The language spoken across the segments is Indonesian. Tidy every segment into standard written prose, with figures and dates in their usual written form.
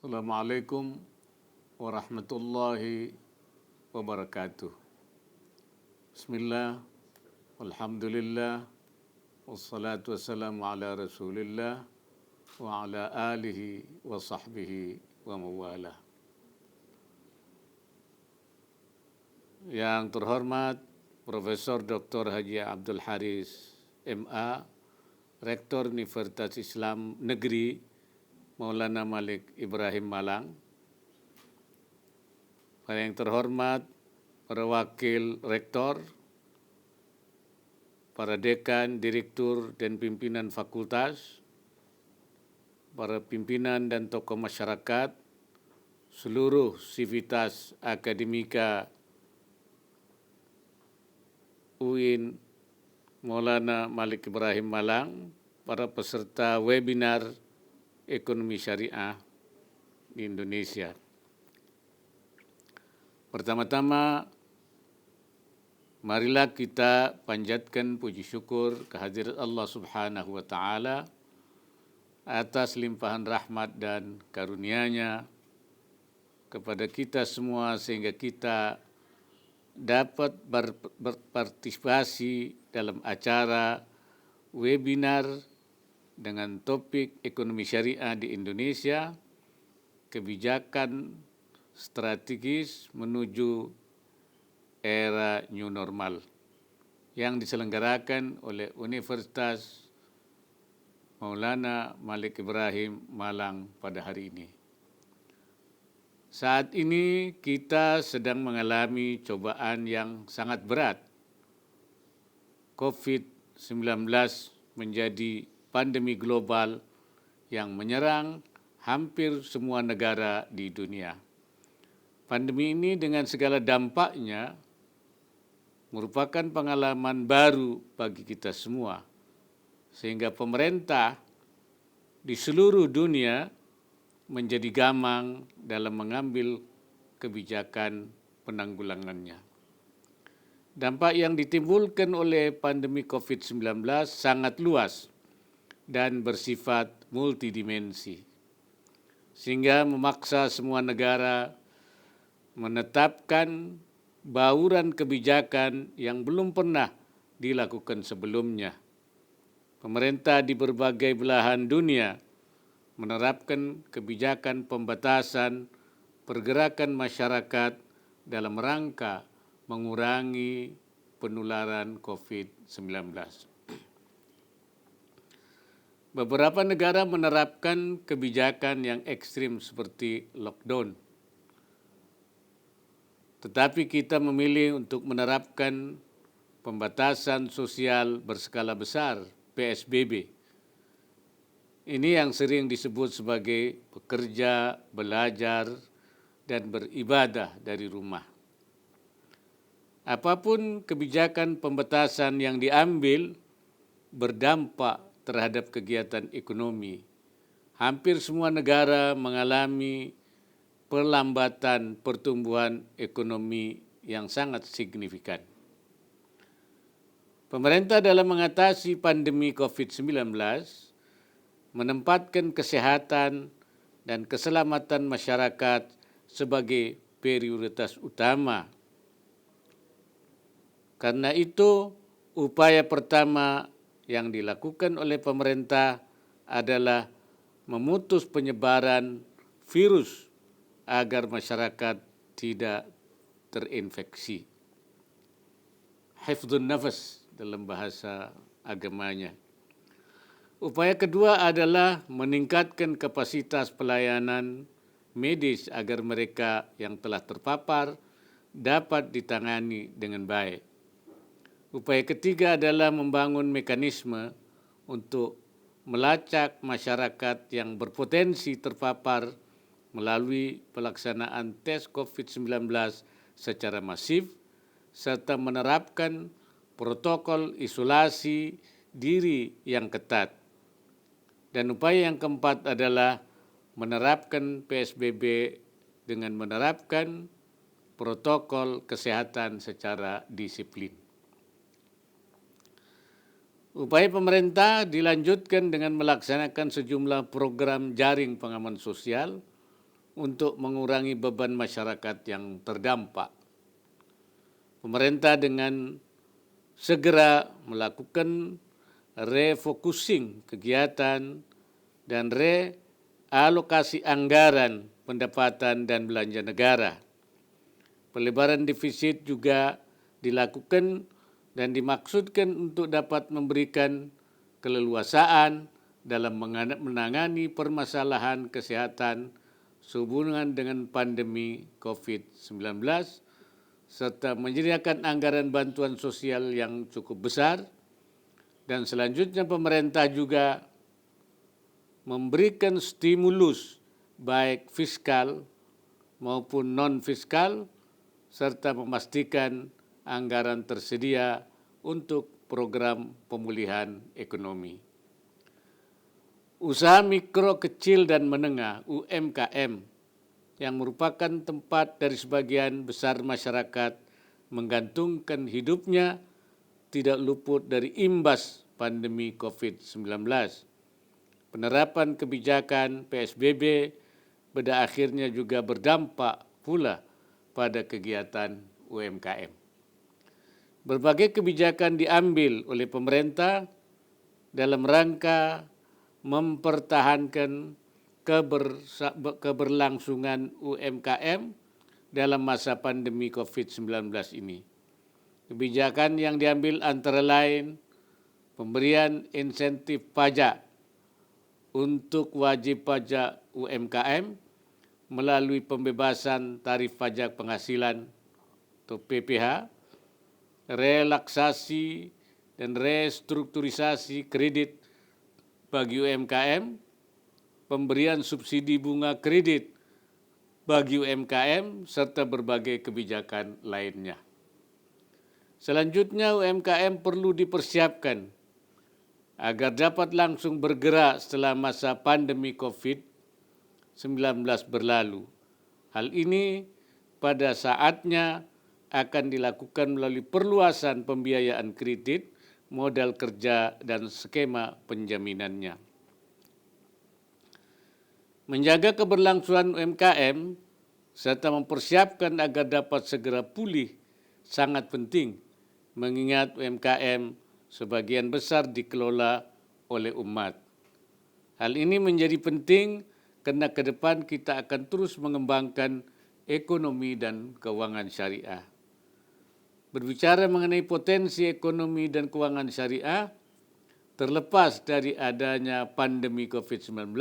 Assalamualaikum warahmatullahi wabarakatuh. Bismillah, alhamdulillah, wassalatu wassalamu ala rasulillah wa ala alihi wa sahbihi wa mawalah. Yang terhormat Profesor Dr. Haji Abdul Haris MA, Rektor Universitas Islam Negeri Maulana Malik Ibrahim Malang. Para yang terhormat para wakil rektor, para dekan, direktur, dan pimpinan fakultas, para pimpinan dan tokoh masyarakat, seluruh sivitas akademika UIN Maulana Malik Ibrahim Malang, para peserta webinar Ekonomi Syariah di Indonesia. Pertama-tama, marilah kita panjatkan puji syukur kehadirat Allah Subhanahu wa Ta'ala atas limpahan rahmat dan karunia-Nya kepada kita semua sehingga kita dapat berpartisipasi dalam acara webinar dengan topik ekonomi syariah di Indonesia, kebijakan strategis menuju era new normal yang diselenggarakan oleh Universitas Maulana Malik Ibrahim Malang pada hari ini. Saat ini kita sedang mengalami cobaan yang sangat berat. COVID-19 menjadi pandemi global yang menyerang hampir semua negara di dunia. Pandemi ini dengan segala dampaknya merupakan pengalaman baru bagi kita semua, sehingga pemerintah di seluruh dunia menjadi gamang dalam mengambil kebijakan penanggulangannya. Dampak yang ditimbulkan oleh pandemi COVID-19 sangat luas dan bersifat multidimensi, sehingga memaksa semua negara menetapkan bauran kebijakan yang belum pernah dilakukan sebelumnya. Pemerintah di berbagai belahan dunia menerapkan kebijakan pembatasan pergerakan masyarakat dalam rangka mengurangi penularan COVID-19. Beberapa negara menerapkan kebijakan yang ekstrim seperti lockdown. Tetapi kita memilih untuk menerapkan pembatasan sosial berskala besar, PSBB. Ini yang sering disebut sebagai bekerja, belajar, dan beribadah dari rumah. Apapun kebijakan pembatasan yang diambil berdampak terhadap kegiatan ekonomi. Hampir semua negara mengalami perlambatan pertumbuhan ekonomi yang sangat signifikan. Pemerintah dalam mengatasi pandemi COVID-19 menempatkan kesehatan dan keselamatan masyarakat sebagai prioritas utama. Karena itu, upaya pertama yang dilakukan oleh pemerintah adalah memutus penyebaran virus agar masyarakat tidak terinfeksi. Hifdzun nafas dalam bahasa agamanya. Upaya kedua adalah meningkatkan kapasitas pelayanan medis agar mereka yang telah terpapar dapat ditangani dengan baik. Upaya ketiga adalah membangun mekanisme untuk melacak masyarakat yang berpotensi terpapar melalui pelaksanaan tes COVID-19 secara masif, serta menerapkan protokol isolasi diri yang ketat. Dan upaya yang keempat adalah menerapkan PSBB dengan menerapkan protokol kesehatan secara disiplin. Upaya pemerintah dilanjutkan dengan melaksanakan sejumlah program jaring pengaman sosial untuk mengurangi beban masyarakat yang terdampak. Pemerintah dengan segera melakukan refocusing kegiatan dan realokasi anggaran pendapatan dan belanja negara. Pelebaran defisit juga dilakukan dan dimaksudkan untuk dapat memberikan keleluasaan dalam menangani permasalahan kesehatan sehubungan dengan pandemi COVID-19 serta menyediakan anggaran bantuan sosial yang cukup besar. Dan selanjutnya pemerintah juga memberikan stimulus baik fiskal maupun non-fiskal serta memastikan anggaran tersedia untuk program pemulihan ekonomi. Usaha mikro, kecil, dan menengah (UMKM) yang merupakan tempat dari sebagian besar masyarakat menggantungkan hidupnya tidak luput dari imbas pandemi COVID-19. Penerapan kebijakan PSBB pada akhirnya juga berdampak pula pada kegiatan UMKM. Berbagai kebijakan diambil oleh pemerintah dalam rangka mempertahankan keberlangsungan UMKM dalam masa pandemi COVID-19 ini. Kebijakan yang diambil antara lain pemberian insentif pajak untuk wajib pajak UMKM melalui pembebasan tarif pajak penghasilan atau PPH, relaksasi dan restrukturisasi kredit bagi UMKM, pemberian subsidi bunga kredit bagi UMKM, serta berbagai kebijakan lainnya. Selanjutnya UMKM perlu dipersiapkan agar dapat langsung bergerak setelah masa pandemi COVID-19 berlalu. Hal ini pada saatnya akan dilakukan melalui perluasan pembiayaan kredit, modal kerja, dan skema penjaminannya. Menjaga keberlangsungan UMKM serta mempersiapkan agar dapat segera pulih sangat penting, mengingat UMKM sebagian besar dikelola oleh umat. Hal ini menjadi penting karena ke depan kita akan terus mengembangkan ekonomi dan keuangan syariah. Berbicara mengenai potensi ekonomi dan keuangan syariah, terlepas dari adanya pandemi COVID-19,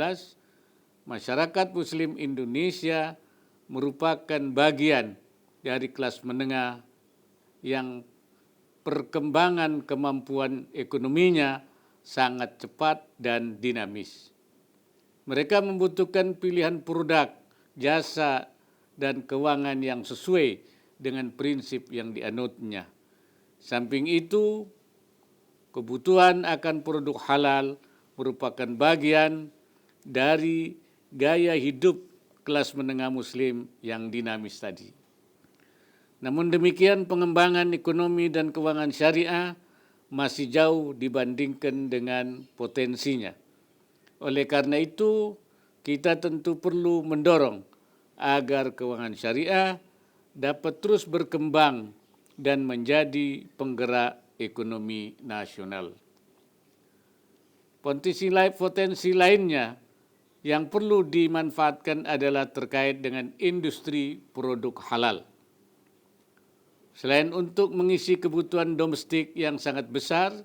masyarakat Muslim Indonesia merupakan bagian dari kelas menengah yang perkembangan kemampuan ekonominya sangat cepat dan dinamis. Mereka membutuhkan pilihan produk, jasa, dan keuangan yang sesuai dengan prinsip yang dianutnya. Samping itu, kebutuhan akan produk halal merupakan bagian dari gaya hidup kelas menengah Muslim yang dinamis tadi. Namun demikian, pengembangan ekonomi dan keuangan syariah masih jauh dibandingkan dengan potensinya. Oleh karena itu, kita tentu perlu mendorong agar keuangan syariah dapat terus berkembang dan menjadi penggerak ekonomi nasional. Potensi lainnya yang perlu dimanfaatkan adalah terkait dengan industri produk halal. Selain untuk mengisi kebutuhan domestik yang sangat besar,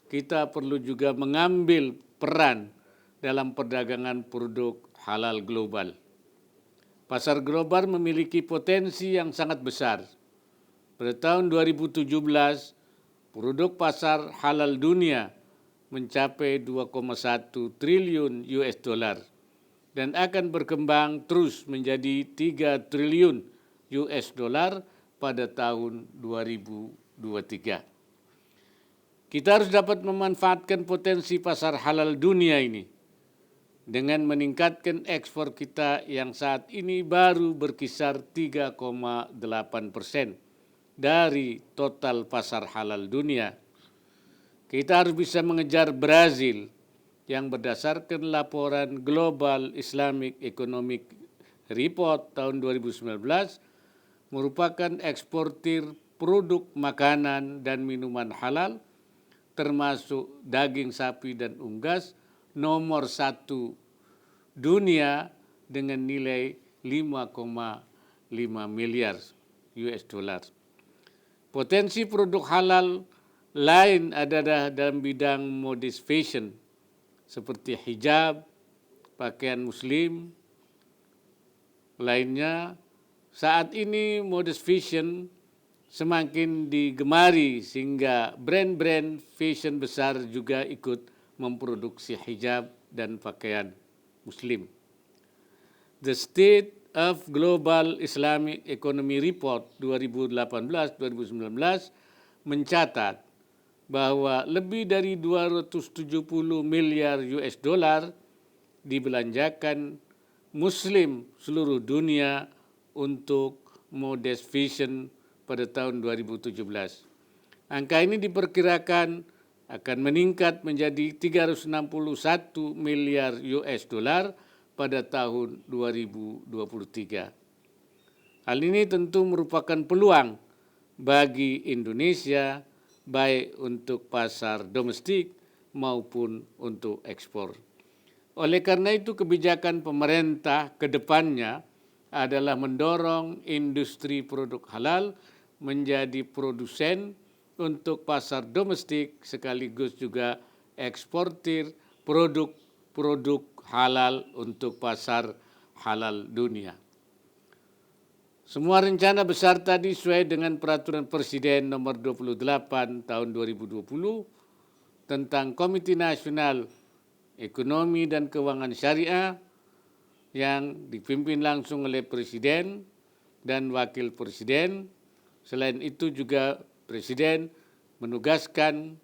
kita perlu juga mengambil peran dalam perdagangan produk halal global. Pasar global memiliki potensi yang sangat besar. Pada tahun 2017, produk pasar halal dunia mencapai 2,1 triliun US dollar dan akan berkembang terus menjadi 3 triliun US dollar pada tahun 2023. Kita harus dapat memanfaatkan potensi pasar halal dunia ini dengan meningkatkan ekspor kita yang saat ini baru berkisar 3,8% dari total pasar halal dunia. Kita harus bisa mengejar Brazil yang berdasarkan laporan Global Islamic Economic Report tahun 2019 merupakan eksportir produk makanan dan minuman halal termasuk daging sapi dan unggas nomor 1 dunia dengan nilai 5,5 miliar US dollar. Potensi produk halal lain adalah dalam bidang modest fashion seperti hijab, pakaian muslim. Lainnya, saat ini modest fashion semakin digemari sehingga brand-brand fashion besar juga ikut memproduksi hijab dan pakaian muslim. The State of Global Islamic Economy Report 2018-2019 mencatat bahwa lebih dari 270 miliar US dollar dibelanjakan Muslim seluruh dunia untuk modest fashion pada tahun 2017. Angka ini diperkirakan akan meningkat menjadi 361 miliar US dollar pada tahun 2023. Hal ini tentu merupakan peluang bagi Indonesia baik untuk pasar domestik maupun untuk ekspor. Oleh karena itu kebijakan pemerintah ke depannya adalah mendorong industri produk halal menjadi produsen untuk pasar domestik sekaligus juga eksportir produk halal untuk pasar halal dunia. Semua rencana besar tadi sesuai dengan Peraturan Presiden nomor 28 tahun 2020 tentang Komite Nasional Ekonomi dan Keuangan Syariah yang dipimpin langsung oleh Presiden dan Wakil Presiden. Selain itu juga Presiden menugaskan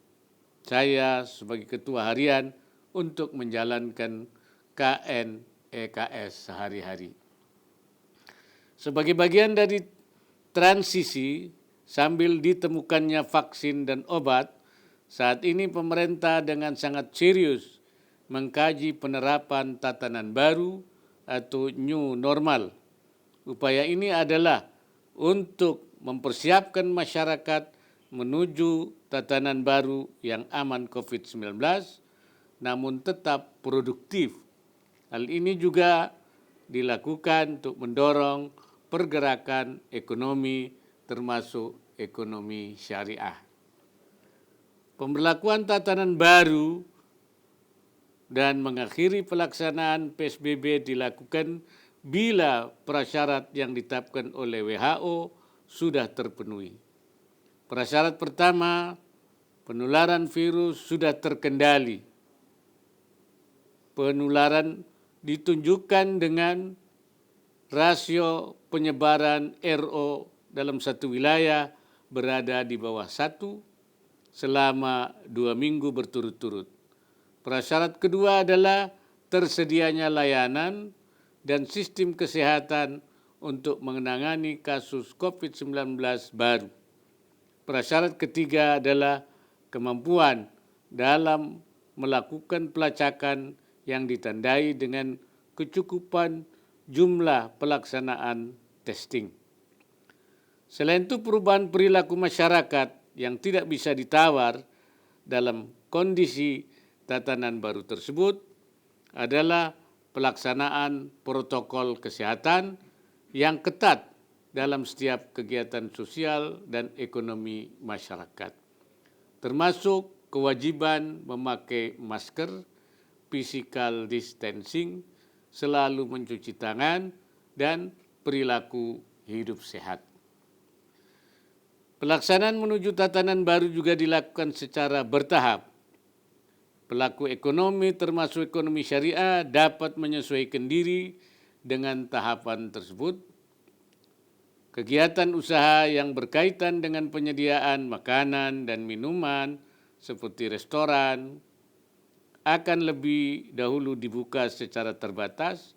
saya sebagai Ketua Harian untuk menjalankan KNEKS sehari-hari. Sebagai bagian dari transisi sambil ditemukannya vaksin dan obat, saat ini pemerintah dengan sangat serius mengkaji penerapan tatanan baru atau new normal. Upaya ini adalah untuk mempersiapkan masyarakat menuju tatanan baru yang aman COVID-19, namun tetap produktif. Hal ini juga dilakukan untuk mendorong pergerakan ekonomi termasuk ekonomi syariah. Pemberlakuan tatanan baru dan mengakhiri pelaksanaan PSBB dilakukan bila prasyarat yang ditetapkan oleh WHO sudah terpenuhi. Prasyarat pertama, penularan virus sudah terkendali. Penularan ditunjukkan dengan rasio penyebaran RO dalam satu wilayah berada di bawah 1 selama 2 minggu berturut-turut. Prasyarat kedua adalah tersedianya layanan dan sistem kesehatan untuk menangani kasus COVID-19 baru. Prasyarat ketiga adalah kemampuan dalam melakukan pelacakan yang ditandai dengan kecukupan jumlah pelaksanaan testing. Selain itu, perubahan perilaku masyarakat yang tidak bisa ditawar dalam kondisi tatanan baru tersebut adalah pelaksanaan protokol kesehatan yang ketat dalam setiap kegiatan sosial dan ekonomi masyarakat, termasuk kewajiban memakai masker, physical distancing, selalu mencuci tangan, dan perilaku hidup sehat. Pelaksanaan menuju tatanan baru juga dilakukan secara bertahap. Pelaku ekonomi termasuk ekonomi syariah dapat menyesuaikan diri dengan tahapan tersebut. Kegiatan usaha yang berkaitan dengan penyediaan makanan dan minuman seperti restoran akan lebih dahulu dibuka secara terbatas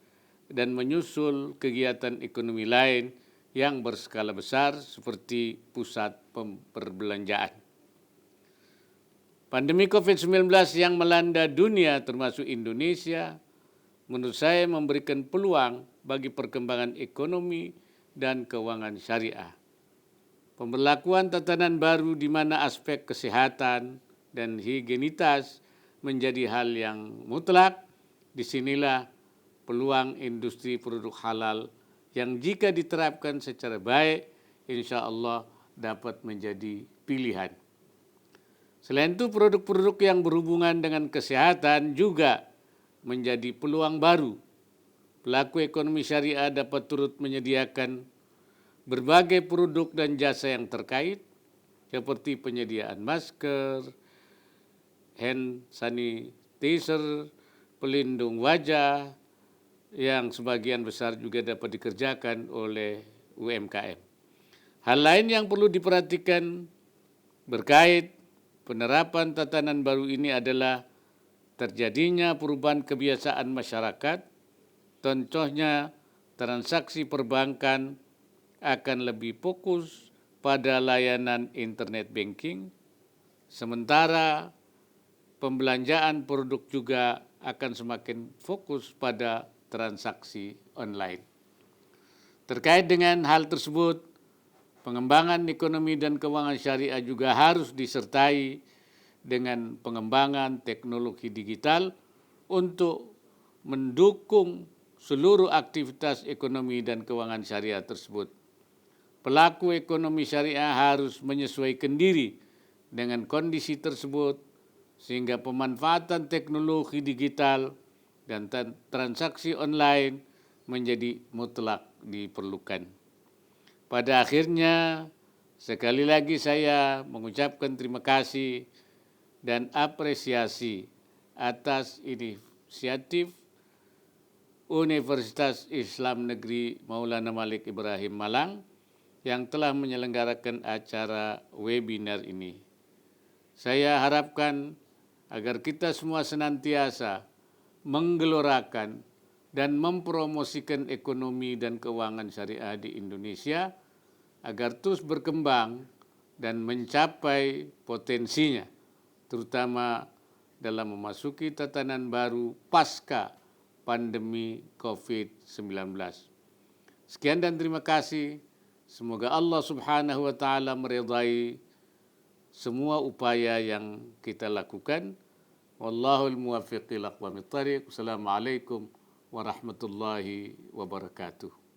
dan menyusul kegiatan ekonomi lain yang berskala besar seperti pusat perbelanjaan. Pandemi COVID-19 yang melanda dunia termasuk Indonesia menurut saya memberikan peluang bagi perkembangan ekonomi dan keuangan syariah. Pemberlakuan tatanan baru di mana aspek kesehatan dan higienitas menjadi hal yang mutlak. Disinilah peluang industri produk halal yang jika diterapkan secara baik, insya Allah dapat menjadi pilihan. Selain itu, produk-produk yang berhubungan dengan kesehatan juga menjadi peluang baru. Pelaku ekonomi syariah dapat turut menyediakan berbagai produk dan jasa yang terkait, seperti penyediaan masker, hand sanitizer, pelindung wajah, yang sebagian besar juga dapat dikerjakan oleh UMKM. Hal lain yang perlu diperhatikan berkait penerapan tatanan baru ini adalah terjadinya perubahan kebiasaan masyarakat. Contohnya, transaksi perbankan akan lebih fokus pada layanan internet banking, sementara pembelanjaan produk juga akan semakin fokus pada transaksi online. Terkait dengan hal tersebut, pengembangan ekonomi dan keuangan syariah juga harus disertai dengan pengembangan teknologi digital untuk mendukung seluruh aktivitas ekonomi dan keuangan syariah tersebut. Pelaku ekonomi syariah harus menyesuaikan diri dengan kondisi tersebut sehingga pemanfaatan teknologi digital dan transaksi online menjadi mutlak diperlukan. Pada akhirnya, sekali lagi saya mengucapkan terima kasih dan apresiasi atas inisiatif Universitas Islam Negeri Maulana Malik Ibrahim Malang yang telah menyelenggarakan acara webinar ini. Saya harapkan agar kita semua senantiasa menggelorakan dan mempromosikan ekonomi dan keuangan syariah di Indonesia agar terus berkembang dan mencapai potensinya, terutama dalam memasuki tatanan baru pasca pandemi COVID-19. Sekian dan terima kasih. Semoga Allah Subhanahu wa taala meridai semua upaya yang kita lakukan. Wallahul muwaffiq ila aqwamit thariq. Wassalamualaikum warahmatullahi wabarakatuh.